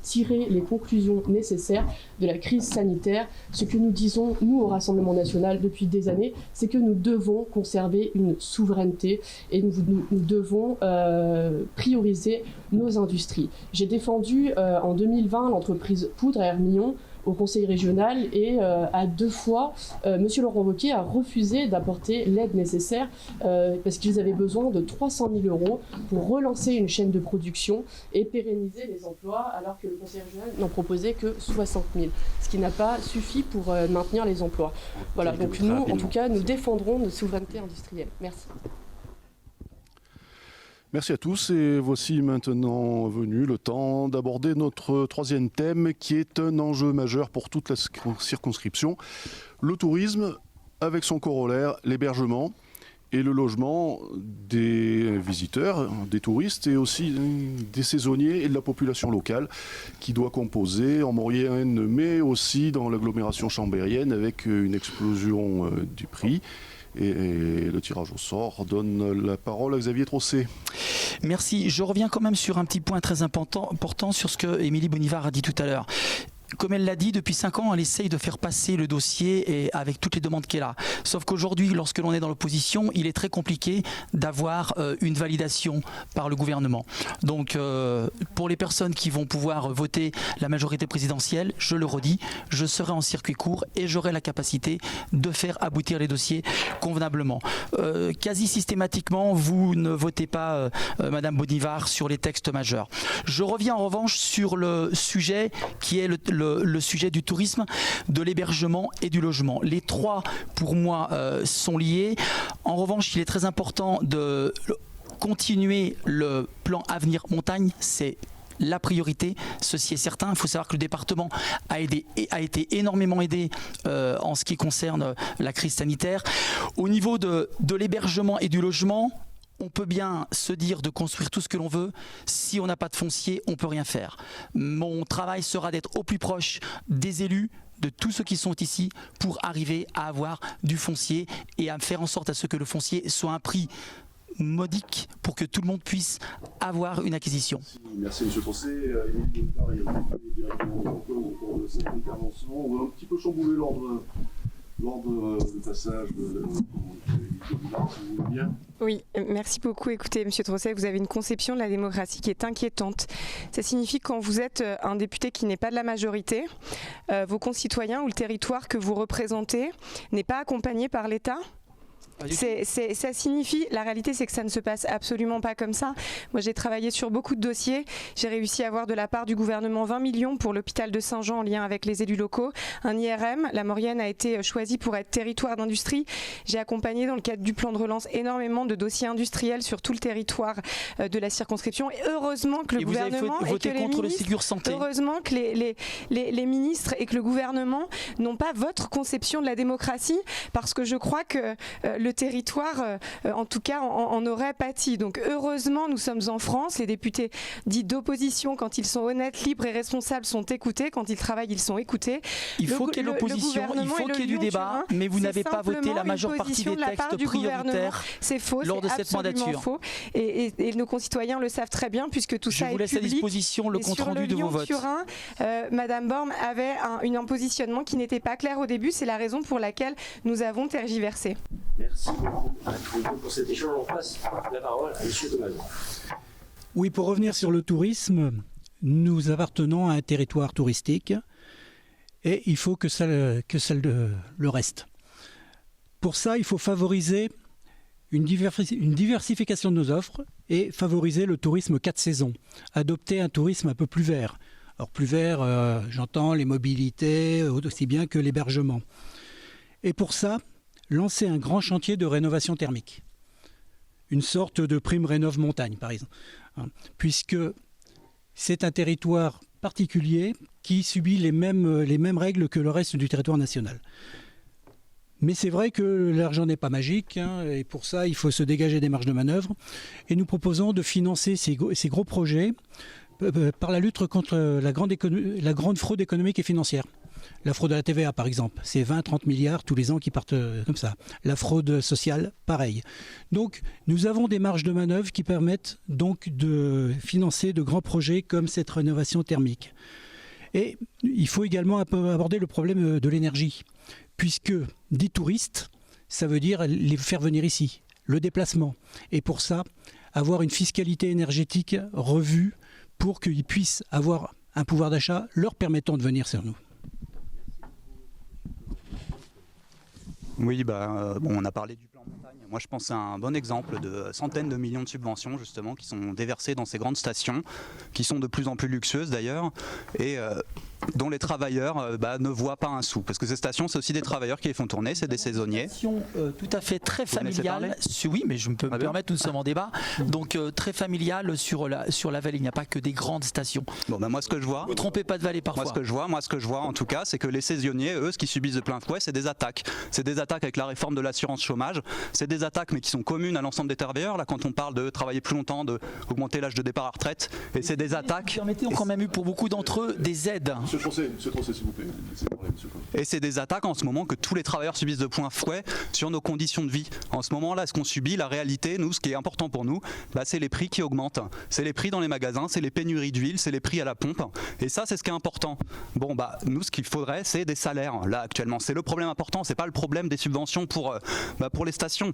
tirer les conclusions nécessaires de la crise sanitaire. Ce que nous disons, nous, au Rassemblement national, depuis des années, c'est que nous devons conserver une souveraineté et nous devons prioriser nos industries. J'ai défendu en 2020 l'entreprise Poudre à Hermillon au conseil régional et à 2 fois, M. Laurent Wauquiez a refusé d'apporter l'aide nécessaire parce qu'ils avaient besoin de 300 000 € pour relancer une chaîne de production et pérenniser les emplois, alors que le conseil régional n'en proposait que 60 000, ce qui n'a pas suffi pour maintenir les emplois. Voilà, donc nous, en tout cas, nous défendrons notre souveraineté industrielle. Merci. Merci à tous et voici maintenant venu le temps d'aborder notre 3e thème qui est un enjeu majeur pour toute la circonscription, le tourisme avec son corollaire, l'hébergement et le logement des visiteurs, des touristes et aussi des saisonniers et de la population locale qui doit composer en Maurienne mais aussi dans l'agglomération chambérienne avec une explosion du prix. Et le tirage au sort donne la parole à Xavier Trosset. Merci. Je reviens quand même sur un petit point très important sur ce que Émilie Bonivard a dit tout à l'heure. comme elle l'a dit, depuis 5 ans, elle essaye de faire passer le dossier et avec toutes les demandes qu'elle a. Sauf qu'aujourd'hui, lorsque l'on est dans l'opposition, il est très compliqué d'avoir une validation par le gouvernement. Donc, pour les personnes qui vont pouvoir voter la majorité présidentielle, je le redis, je serai en circuit court et j'aurai la capacité de faire aboutir les dossiers convenablement. Quasi systématiquement, vous ne votez pas, Madame Bonnivard, sur les textes majeurs. Je reviens en revanche sur le sujet qui est le sujet du tourisme, de l'hébergement et du logement. Les trois, pour moi, sont liés. En revanche, il est très important de continuer le plan Avenir Montagne. C'est la priorité, ceci est certain. Il faut savoir que le département a été énormément aidé en ce qui concerne la crise sanitaire. Au niveau de l'hébergement et du logement, on peut bien se dire de construire tout ce que l'on veut. Si on n'a pas de foncier, on ne peut rien faire. Mon travail sera d'être au plus proche des élus, de tous ceux qui sont ici, pour arriver à avoir du foncier et à faire en sorte à ce que le foncier soit un prix modique pour que tout le monde puisse avoir une acquisition. Merci M. Trosset. Émile Bonnivard, il y a directement au cours de cette intervention. On va un petit peu chambouler l'ordre de passage de Bonnivard, si vous voulez bien. Oui, merci beaucoup. Écoutez, Monsieur Trosset, vous avez une conception de la démocratie qui est inquiétante. Ça signifie que quand vous êtes un député qui n'est pas de la majorité, vos concitoyens ou le territoire que vous représentez n'est pas accompagné par l'État. Ça signifie, la réalité c'est que ça ne se passe absolument pas comme ça. Moi j'ai travaillé sur beaucoup de dossiers, j'ai réussi à avoir de la part du gouvernement 20 millions pour l'hôpital de Saint-Jean en lien avec les élus locaux, un IRM, la Maurienne a été choisie pour être territoire d'industrie. J'ai accompagné dans le cadre du plan de relance énormément de dossiers industriels sur tout le territoire de la circonscription et heureusement que le gouvernement et que les ministres, heureusement que les ministres et que le gouvernement n'ont pas votre conception de la démocratie, parce que je crois que le territoire, en tout cas, en aurait pâti. Donc heureusement, nous sommes en France. Les députés dits d'opposition, quand ils sont honnêtes, libres et responsables, sont écoutés. Quand ils travaillent, ils sont écoutés. Il faut qu'il y ait l'opposition, il faut qu'il y ait du débat, mais vous n'avez pas voté la majeure partie des textes prioritaires lors de cette mandature. Faux. Et nos concitoyens le savent très bien, puisque tout ça est public. Je vous laisse à disposition le compte-rendu de vos votes. Turin, Madame Borne avait un positionnement qui n'était pas clair au début. C'est la raison pour laquelle nous avons tergiversé. Merci beaucoup pour cet échange. On passe la parole à M. Thomazeau. Oui, pour revenir sur le tourisme, nous appartenons à un territoire touristique et il faut que ça le reste. Pour ça, il faut favoriser une diversification de nos offres et favoriser le tourisme 4 saisons. Adopter un tourisme un peu plus vert. Alors plus vert, j'entends les mobilités, aussi bien que l'hébergement. Et pour ça, lancer un grand chantier de rénovation thermique. Une sorte de prime rénove montagne, par exemple. Puisque c'est un territoire particulier qui subit les mêmes règles que le reste du territoire national. Mais c'est vrai que l'argent n'est pas magique, et pour ça, il faut se dégager des marges de manœuvre. Et nous proposons de financer ces gros projets par la lutte contre la grande fraude économique et financière. La fraude à la TVA, par exemple, c'est 20-30 milliards tous les ans qui partent comme ça. La fraude sociale, pareil. Donc, nous avons des marges de manœuvre qui permettent donc de financer de grands projets comme cette rénovation thermique. Et il faut également aborder le problème de l'énergie, puisque dit touristes, ça veut dire les faire venir ici, le déplacement. Et pour ça, avoir une fiscalité énergétique revue pour qu'ils puissent avoir un pouvoir d'achat leur permettant de venir sur nous. Oui, on a parlé du plan montagne. Moi, je pense que c'est un bon exemple de centaines de millions de subventions, justement, qui sont déversées dans ces grandes stations, qui sont de plus en plus luxueuses, d'ailleurs, et dont les travailleurs ne voient pas un sou. Parce que ces stations, c'est aussi des travailleurs qui les font tourner, c'est des saisonniers. Tout à fait très familiale. Oui, mais je peux me permettre, nous sommes en débat. Donc, très familiale sur la vallée. Il n'y a pas que des grandes stations. Bon, moi, ce que je vois... Ne vous trompez pas de vallée, parfois. Moi, ce que je vois, en tout cas, c'est que les saisonniers, eux, ce qu'ils subissent de plein fouet, c'est des attaques. C'est des attaques avec la réforme de l'assurance chômage. C'est des attaques, mais qui sont communes à l'ensemble des travailleurs. Là, quand on parle de travailler plus longtemps, d'augmenter l'âge de départ à la retraite, et c'est des attaques... Permettez, ont quand même eu pour beaucoup d'entre eux des aides Monsieur Trosset, s'il vous plaît. Et c'est des attaques en ce moment que tous les travailleurs subissent de plein fouet sur nos conditions de vie. En ce moment-là, ce qu'on subit, la réalité, nous, ce qui est important pour nous, c'est les prix qui augmentent. C'est les prix dans les magasins, c'est les pénuries d'huile, c'est les prix à la pompe. Et ça, c'est ce qui est important. Bon, nous, ce qu'il faudrait, c'est des salaires. Là, actuellement, c'est le problème important. C'est pas le problème des subventions pour les stations.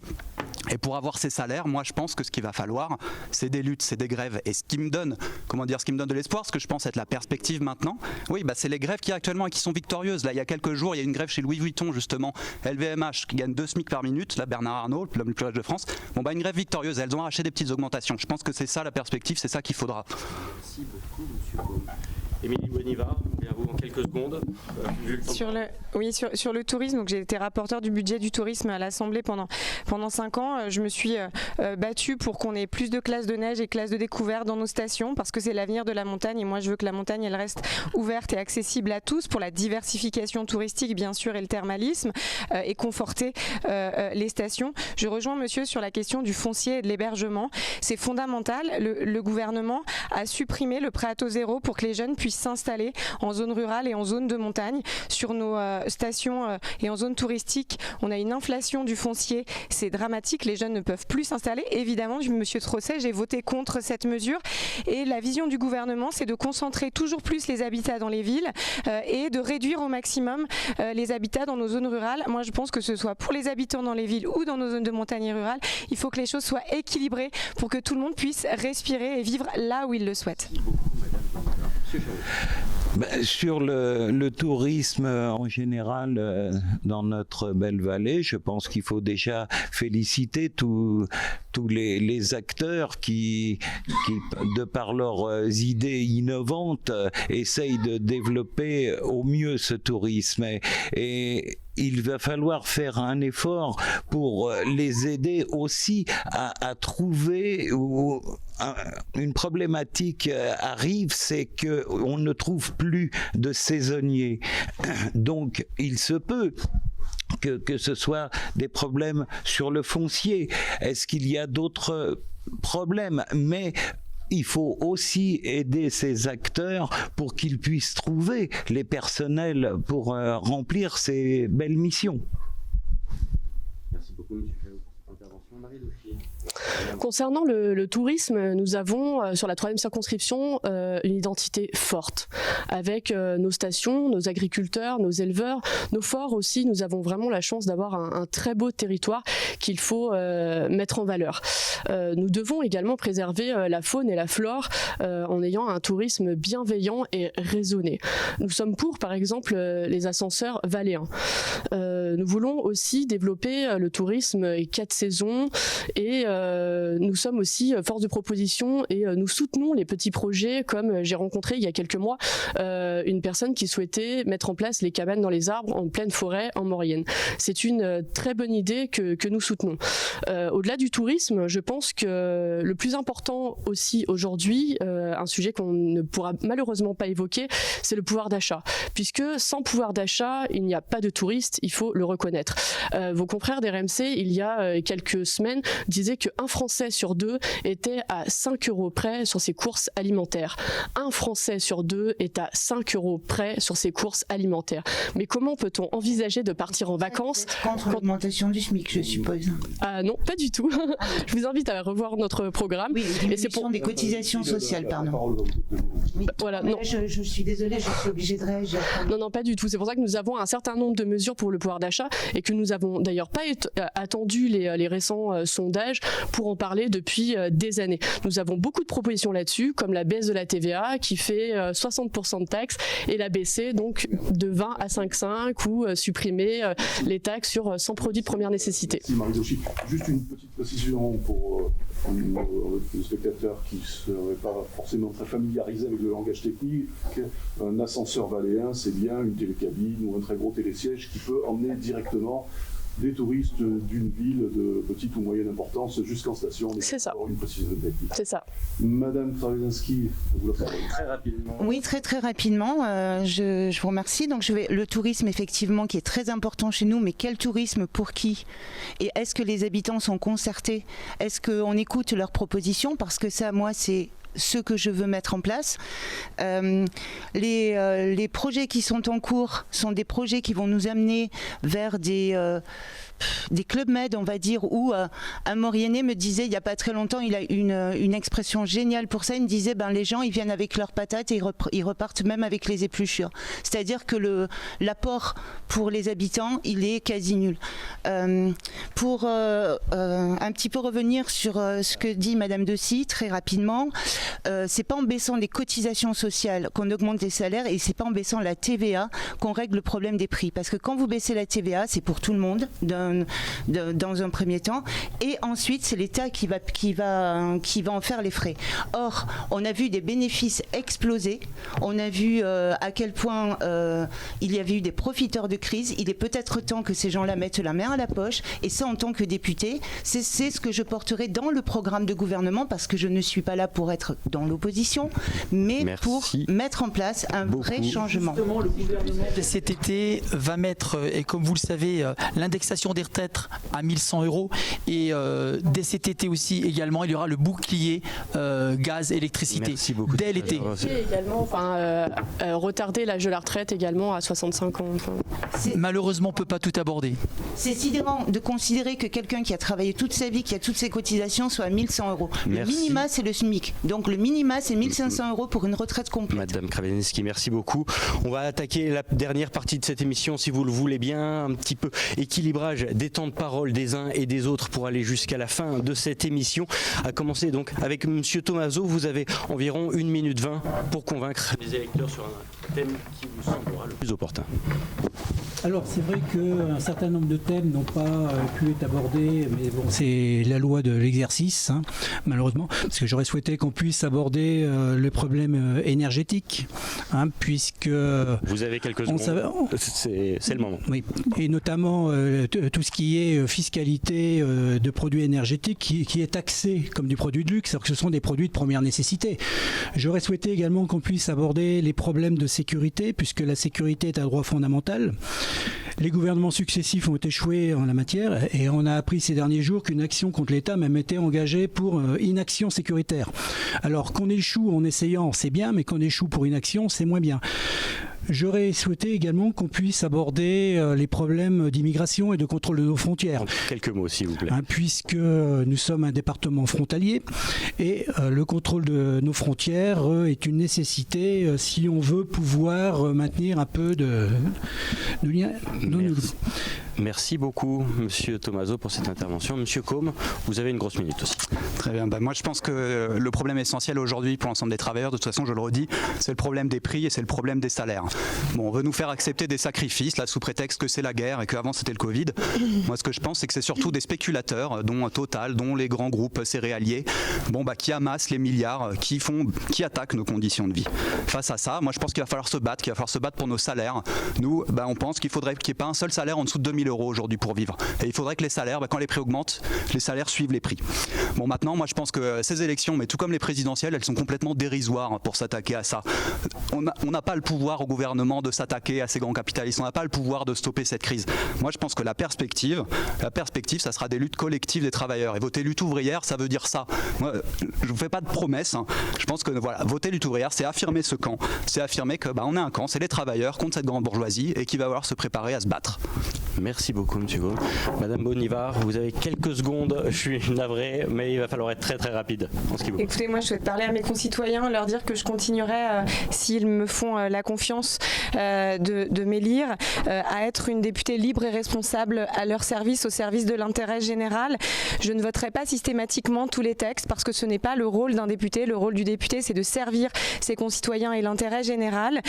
Et pour avoir ces salaires, moi, je pense que ce qu'il va falloir, c'est des luttes, c'est des grèves. Et ce qui me donne de l'espoir, ce que je pense être la perspective maintenant, oui, c'est les grèves qu'il y a actuellement et qui sont victorieuses. Là, il y a quelques jours, il y a une grève chez Louis Vuitton, justement, LVMH, qui gagne 2 SMIC par minute, là, Bernard Arnault, l'homme le plus riche de France. Une grève victorieuse, elles ont arraché des petites augmentations. Je pense que c'est ça la perspective, c'est ça qu'il faudra. Merci beaucoup, monsieur Beaume. Émilie Bonivard, à vous en quelques secondes. Sur le tourisme, donc j'ai été rapporteur du budget du tourisme à l'Assemblée pendant 5 ans. Je me suis battue pour qu'on ait plus de classes de neige et classes de découverte dans nos stations parce que c'est l'avenir de la montagne et moi je veux que la montagne elle reste ouverte et accessible à tous pour la diversification touristique bien sûr et le thermalisme et conforter les stations. Je rejoins monsieur sur la question du foncier et de l'hébergement. C'est fondamental. Le gouvernement a supprimé le prêt à taux zéro pour que les jeunes puissent s'installer en zone rurale et en zone de montagne. Sur nos stations et en zone touristique, on a une inflation du foncier, c'est dramatique, les jeunes ne peuvent plus s'installer. Évidemment, monsieur Trosset, j'ai voté contre cette mesure et la vision du gouvernement, c'est de concentrer toujours plus les habitats dans les villes et de réduire au maximum les habitats dans nos zones rurales. Moi, je pense que ce soit pour les habitants dans les villes ou dans nos zones de montagne et rurales, il faut que les choses soient équilibrées pour que tout le monde puisse respirer et vivre là où il le souhaite. Sur le tourisme en général dans notre belle vallée, je pense qu'il faut déjà féliciter tous les acteurs qui, de par leurs idées innovantes, essayent de développer au mieux ce tourisme. Et il va falloir faire un effort pour les aider aussi à trouver où une problématique arrive, c'est qu'on ne trouve plus de saisonniers. Donc, il se peut que ce soit des problèmes sur le foncier. Est-ce qu'il y a d'autres problèmes ? Mais il faut aussi aider ces acteurs pour qu'ils puissent trouver les personnels pour remplir ces belles missions. Merci beaucoup, M. Chaos, pour cette intervention. Marie Dauchier. Concernant le tourisme, nous avons sur la 3e circonscription une identité forte avec nos stations, nos agriculteurs, nos éleveurs, nos forts aussi. Nous avons vraiment la chance d'avoir un très beau territoire qu'il faut mettre en valeur. Nous devons également préserver la faune et la flore en ayant un tourisme bienveillant et raisonné. Nous sommes pour, par exemple, les ascenseurs valléens. Nous voulons aussi développer le tourisme 4 saisons et nous sommes aussi force de proposition et nous soutenons les petits projets comme j'ai rencontré il y a quelques mois une personne qui souhaitait mettre en place les cabanes dans les arbres en pleine forêt en Maurienne. C'est une très bonne idée que nous soutenons. Au-delà du tourisme, je pense que le plus important aussi aujourd'hui, un sujet qu'on ne pourra malheureusement pas évoquer, c'est le pouvoir d'achat. Puisque sans pouvoir d'achat, il n'y a pas de touristes, il faut le reconnaître. Vos confrères d'RMC, il y a quelques semaines, disaient qu'un Français sur 2 était à 5 € près sur ses courses alimentaires. Un Français sur 2 est à 5 € près sur ses courses alimentaires. Mais comment peut-on envisager de partir en vacances contre l'augmentation du SMIC, je suppose? Ah non, pas du tout. Je vous invite à revoir notre programme. Oui, et c'est pour des cotisations sociales, pardon. Oui. Voilà, non. Je suis désolée, je suis obligée de réagir. Non, pas du tout. C'est pour ça que nous avons un certain nombre de mesures pour le pouvoir d'achat et que nous avons d'ailleurs pas attendu les récents sondages pour en parler depuis des années. Nous avons beaucoup de propositions là-dessus, comme la baisse de la TVA qui fait 60% de taxes et la baisser donc de 20 à 5,5 ou supprimer les taxes sur 100 produits de première nécessité. Merci Marie Dauchier. Juste une petite précision pour les spectateurs qui ne seraient pas forcément très familiarisés avec le langage technique. Un ascenseur valléen, c'est bien une télécabine ou un très gros télésiège qui peut emmener directement des touristes d'une ville de petite ou moyenne importance jusqu'en station. C'est ça. Une précision technique. C'est ça. Madame Travesinski, vous la parole. Très rapidement. Oui, très rapidement. Je vous remercie. Donc, le tourisme, effectivement, qui est très important chez nous, mais quel tourisme pour qui? Et est-ce que les habitants sont concertés? Est-ce qu'on écoute leurs propositions? Parce que ça, moi, c'est ce que je veux mettre en place. Les projets qui sont en cours sont des projets qui vont nous amener vers des clubs med, on va dire, où un Mauriennais me disait il n'y a pas très longtemps, il a une expression géniale pour ça, il me disait les gens ils viennent avec leurs patates et ils repartent même avec les épluchures. C'est-à-dire que l'apport pour les habitants il est quasi nul. Pour un petit peu revenir sur ce que dit Madame Dessy très rapidement, c'est pas en baissant les cotisations sociales qu'on augmente les salaires et c'est pas en baissant la TVA qu'on règle le problème des prix. Parce que quand vous baissez la TVA, c'est pour tout le monde dans un premier temps et ensuite c'est l'État qui va en faire les frais. Or, on a vu des bénéfices exploser, on a vu à quel point il y avait eu des profiteurs de crise. Il est peut-être temps que ces gens-là mettent la main à la poche et ça en tant que député, c'est ce que je porterai dans le programme de gouvernement parce que je ne suis pas là pour être dans l'opposition mais pour mettre en place un vrai changement. Justement, le gouvernement cet été va mettre, et comme vous le savez, l'indexation des retraites à 1 100 € et dès cet été aussi également il y aura le bouclier gaz électricité dès l'été. Également, retarder l'âge de la retraite également à 65 ans. Malheureusement on ne peut pas tout aborder. C'est sidérant de considérer que quelqu'un qui a travaillé toute sa vie, qui a toutes ses cotisations soit à 1 100 €. Le minima c'est le SMIC, donc le minima c'est 1 500 € pour une retraite complète. Madame Kravenski, merci beaucoup. On va attaquer la dernière partie de cette émission si vous le voulez bien, un petit peu équilibrage des temps de parole des uns et des autres pour aller jusqu'à la fin de cette émission. À commencer donc avec Monsieur Tomaso, vous avez environ 1 minute 20 pour convaincre les électeurs sur un thème qui vous semblera le plus opportun. Alors c'est vrai qu'un certain nombre de thèmes n'ont pas pu être abordés, mais bon, c'est la loi de l'exercice, malheureusement, parce que j'aurais souhaité qu'on puisse aborder le problème énergétique, puisque... Vous avez quelques secondes, c'est le moment. Oui, et notamment tout ce qui est fiscalité de produits énergétiques qui est taxé comme du produit de luxe, alors que ce sont des produits de première nécessité. J'aurais souhaité également qu'on puisse aborder les problèmes de sécurité, puisque la sécurité est un droit fondamental. Les gouvernements successifs ont échoué en la matière et on a appris ces derniers jours qu'une action contre l'État même été engagée pour inaction sécuritaire. Alors qu'on échoue en essayant, c'est bien, mais qu'on échoue pour inaction, c'est moins bien. J'aurais souhaité également qu'on puisse aborder les problèmes d'immigration et de contrôle de nos frontières. Quelques mots, s'il vous plaît. Puisque nous sommes un département frontalier et le contrôle de nos frontières est une nécessité si on veut pouvoir maintenir un peu de lien. Merci beaucoup, Monsieur Tomaso, pour cette intervention. Monsieur Côme, vous avez une grosse minute aussi. Très bien. Moi, je pense que le problème essentiel aujourd'hui pour l'ensemble des travailleurs, de toute façon, je le redis, c'est le problème des prix et c'est le problème des salaires. Bon, on veut nous faire accepter des sacrifices, là, sous prétexte que c'est la guerre et qu'avant c'était le Covid. Moi, ce que je pense, c'est que c'est surtout des spéculateurs, dont Total, dont les grands groupes céréaliers, qui amassent les milliards, qui attaquent nos conditions de vie. Face à ça, moi, je pense qu'il va falloir se battre, pour nos salaires. Nous, on pense qu'il faudrait qu'il n'y ait pas un seul salaire en dessous de 2 000 € aujourd'hui pour vivre. Et il faudrait que les salaires, quand les prix augmentent, les salaires suivent les prix. Bon, maintenant, moi je pense que ces élections, mais tout comme les présidentielles, elles sont complètement dérisoires pour s'attaquer à ça. On n'a pas le pouvoir au gouvernement de s'attaquer à ces grands capitalistes. On n'a pas le pouvoir de stopper cette crise. Moi je pense que la perspective, ça sera des luttes collectives des travailleurs. Et voter lutte ouvrière, ça veut dire ça. Moi, je ne vous fais pas de promesses. Je pense que voter lutte ouvrière, c'est affirmer ce camp. C'est affirmer que on a un camp, c'est les travailleurs contre cette grande bourgeoisie et qui va falloir se préparer à se battre. Merci beaucoup, M. Gaulle. Madame Bonivard, vous avez quelques secondes. Je suis navré, mais il va falloir être très très rapide en ce qui vous concerne. Écoutez, moi je souhaite parler à mes concitoyens, leur dire que je continuerai, s'ils me font la confiance de m'élire, à être une députée libre et responsable à leur service, au service de l'intérêt général. Je ne voterai pas systématiquement tous les textes parce que ce n'est pas le rôle d'un député. Le rôle du député, c'est de servir ses concitoyens et l'intérêt général.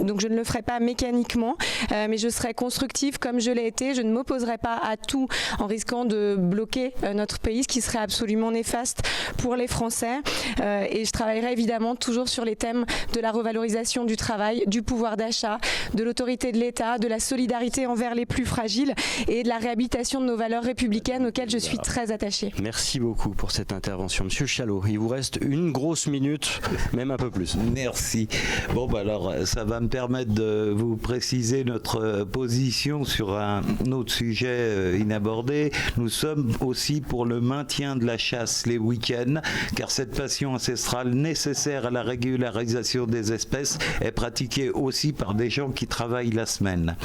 Donc je ne le ferai pas mécaniquement, mais je serai constructive comme je l'ai été. Je ne m'opposerai pas à tout en risquant de bloquer notre pays, ce qui serait absolument néfaste pour les Français. Et je travaillerai évidemment toujours sur les thèmes de la revalorisation du travail, du pouvoir d'achat, de l'autorité de l'État, de la solidarité envers les plus fragiles et de la réhabilitation de nos valeurs républicaines auxquelles je suis très attachée. Merci beaucoup pour cette intervention. Monsieur Chalot, il vous reste une grosse minute, même un peu plus. Merci. Bon, alors, ça va me permettre de vous préciser notre position sur un autre sujet inabordé. Nous sommes aussi pour le maintien de la chasse les week-ends, car cette passion ancestrale nécessaire à la régularisation des espèces est pratiquée aussi par des gens qui travaillent la semaine.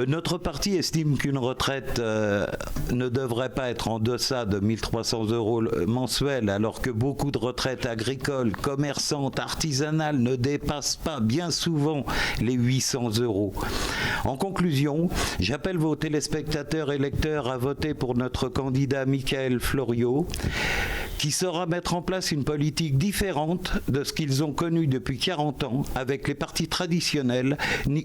Notre parti estime qu'une retraite ne devrait pas être en deçà de 1 300 € mensuels, alors que beaucoup de retraites agricoles, commerçantes, artisanales ne dépassent pas bien souvent les 800 €. En conclusion, j'appelle vos téléspectateurs et lecteurs à voter pour notre candidat Mickaël Floriot, qui saura mettre en place une politique différente de ce qu'ils ont connu depuis 40 ans avec les partis traditionnels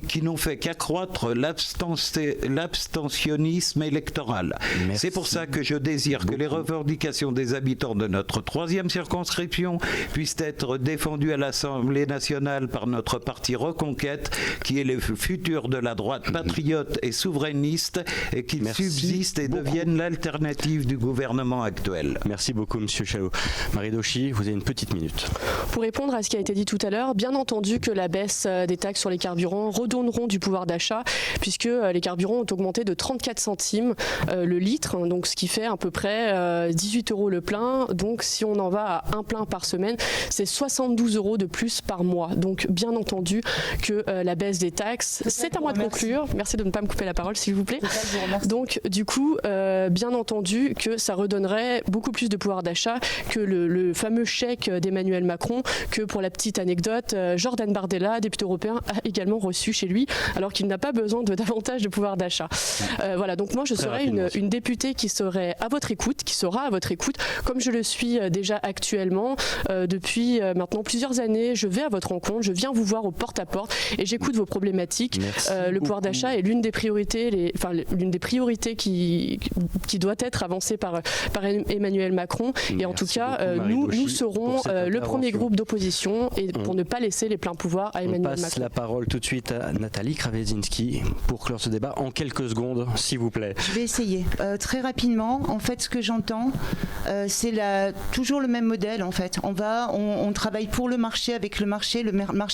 qui n'ont fait qu'accroître l'abstentionnisme électoral. Merci. C'est pour ça que je désire que les revendications des habitants de notre 3e circonscription puissent être défendues à l'Assemblée nationale par notre parti Reconquête, qui est le futur de la droite patriote et souverainiste, et qu'il subsiste et devienne l'alternative du gouvernement actuel. Merci beaucoup, Monsieur Chalot. Marie Dauchy, vous avez une petite minute. Pour répondre à ce qui a été dit tout à l'heure, bien entendu que la baisse des taxes sur les carburants redonneront du pouvoir d'achat, puisque les carburants ont augmenté de 34 centimes le litre, donc ce qui fait à peu près 18 € le plein. Donc si on en va à un plein par semaine, c'est 72 € de plus par mois. Donc bien entendu que la baisse des taxes, c'est à moi de conclure. Merci de ne pas me couper la parole, s'il vous plaît. Donc du coup, bien entendu que ça redonnerait beaucoup plus de pouvoir d'achat que le fameux chèque d'Emmanuel Macron, que pour la petite anecdote, Jordan Bardella, député européen, a également reçu chez lui, alors qu'il n'a pas besoin de davantage de pouvoir d'achat. Voilà, donc moi je serais une députée qui serait à votre écoute, qui sera à votre écoute, comme je le suis déjà actuellement. Depuis maintenant plusieurs années, je vais à votre rencontre, je viens vous voir au porte-à-porte et j'écoute vos problématiques. Le pouvoir d'achat est l'une des priorités, l'une des priorités qui doit être avancée par Emmanuel Macron. Et en tout cas, nous serons le premier groupe d'opposition et pour ne pas laisser les pleins pouvoirs à Emmanuel Macron. On passe la parole tout de suite à Nathalie Kravezinski pour clore ce débat en quelques secondes, s'il vous plaît. Je vais essayer. Très rapidement, en fait, ce que j'entends, c'est toujours le même modèle, en fait. On travaille pour le marché, avec le marché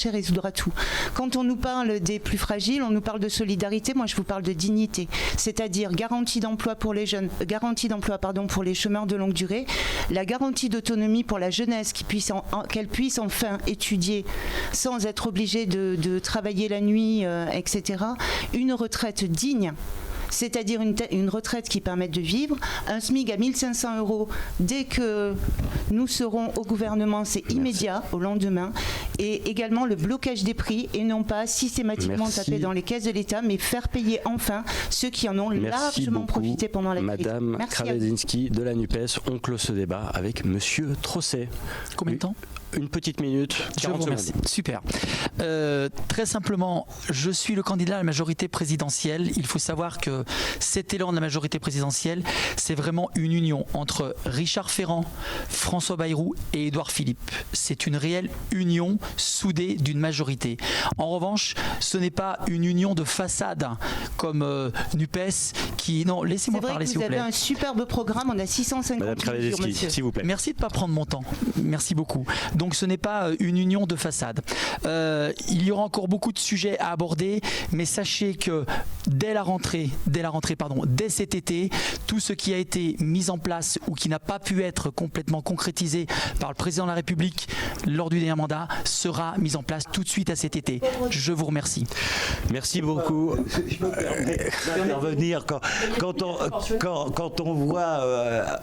résoudra tout. Quand on nous parle des plus fragiles, on nous parle de solidarité, moi je vous parle de dignité. C'est-à-dire garantie d'emploi pour les jeunes, pour les chômeurs de longue durée, la garantie d'autonomie pour la jeunesse, qu'elle puisse enfin étudier sans être obligée de travailler la nuit, etc. Une retraite digne. C'est-à-dire une retraite qui permette de vivre, un SMIC à 1 500 € dès que nous serons au gouvernement, c'est immédiat, au lendemain, et également le blocage des prix, et non pas systématiquement taper dans les caisses de l'État, mais faire payer enfin ceux qui en ont largement profité pendant la crise. Madame Kravezinski de la NUPES, on clôt ce débat avec Monsieur Trosset. Combien de temps ? Une petite minute, 40 secondes. Super. Très simplement, je suis le candidat à la majorité présidentielle. Il faut savoir que cet élan de la majorité présidentielle, c'est vraiment une union entre Richard Ferrand, François Bayrou et Édouard Philippe. C'est une réelle union soudée d'une majorité. En revanche, ce n'est pas une union de façade comme NUPES qui... Non, laissez-moi parler, s'il vous plaît. Vous avez un superbe programme, on a 650 Madame Kravezinski, s'il vous plaît. Merci de ne pas prendre mon temps. Merci beaucoup. Donc ce n'est pas une union de façade. Il y aura encore beaucoup de sujets à aborder, mais sachez que dès cet été, tout ce qui a été mis en place ou qui n'a pas pu être complètement concrétisé par le président de la République lors du dernier mandat sera mis en place tout de suite à cet été. Je vous remercie. Merci beaucoup. Je me permets d'intervenir quand on voit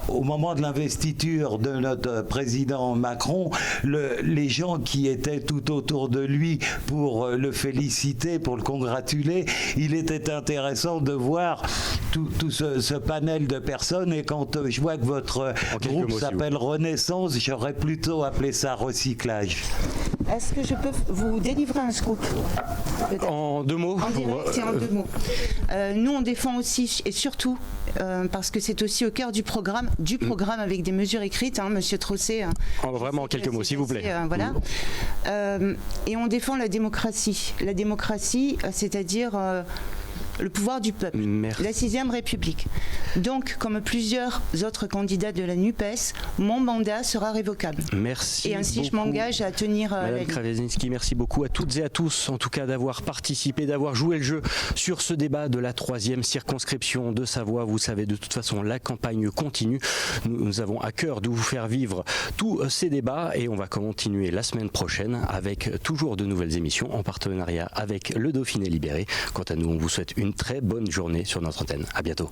au moment de l'investiture de notre président Macron les gens qui étaient tout autour de lui pour le féliciter, pour le congratuler, il était intéressant de voir tout ce panel de personnes, et quand je vois que votre groupe s'appelle Renaissance, j'aurais plutôt appelé ça recyclage. Est-ce que je peux vous délivrer un scoop ? En 2 mots. En direct et en 2 mots. Nous, on défend aussi, et surtout, parce que c'est aussi au cœur du programme avec des mesures écrites, Monsieur Trosset. Vraiment en quelques mots, s'il vous plaît. Voilà. Et on défend la démocratie. La démocratie, c'est-à-dire le pouvoir du peuple, Merci. la 6e République. Donc, comme plusieurs autres candidats de la NUPES, mon mandat sera révocable. Merci. Et ainsi, beaucoup. je m'engage à tenir la Madame ligne. Krasinski, merci beaucoup à toutes et à tous, en tout cas d'avoir participé, d'avoir joué le jeu sur ce débat de la 3e circonscription de Savoie. Vous savez, de toute façon, la campagne continue. Nous avons à cœur de vous faire vivre tous ces débats et on va continuer la semaine prochaine avec toujours de nouvelles émissions en partenariat avec le Dauphiné Libéré. Quant à nous, on vous souhaite une très bonne journée sur notre antenne. À bientôt.